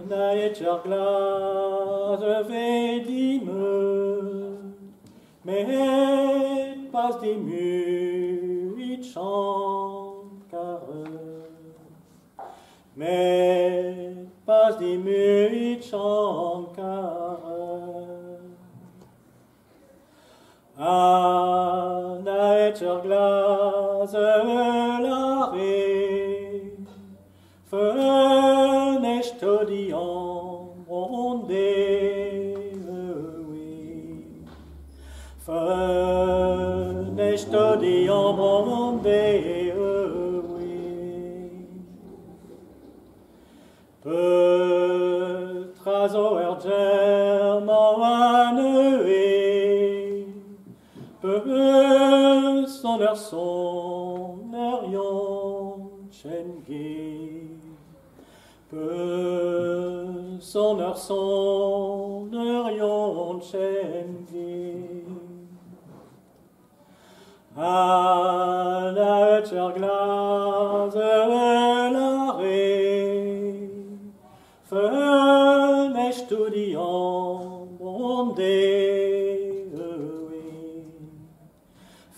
Naetcher glas vedime, met pas di muit chankare, met pas di muit chankare. Naetcher glas lare, Fenest di ombronde, Fenest di ombronde, Petrazo germane, son erion chengi. Son erion chengi. Naetcher glas lare, Fenest di ombronde,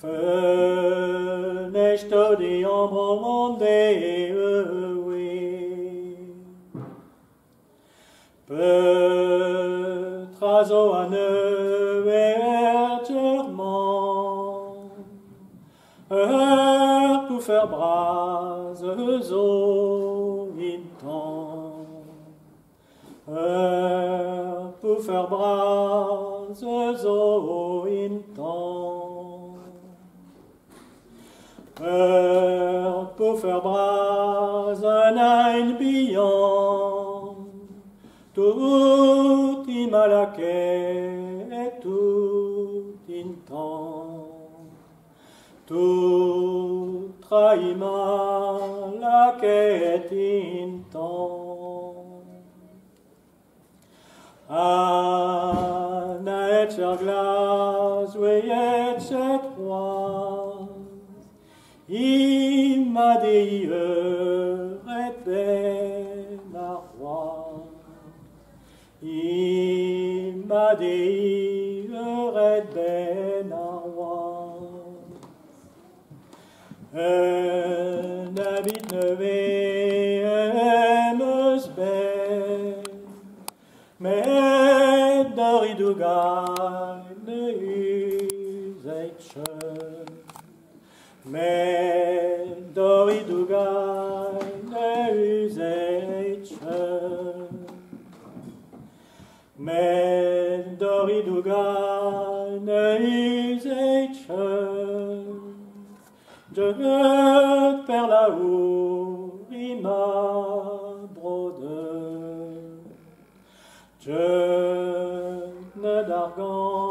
Fenest di ombronde, Petrazo ergerman, Puffer bras zo intan, Puffer bras zo intan, Puffer bras ein bihan, tout i malaquet et tout intan, tout trahi malaquet intan. Naetcher glas weyet set roaz, Ima dei et ben arroaz, Ima dei et ben arroaz. Nabit neus ben, met doridugai ne uzeitchen, met doridugai ne uzeitchen, met doridugai ne uzeitchen. Je per la urima brode, je ne dargan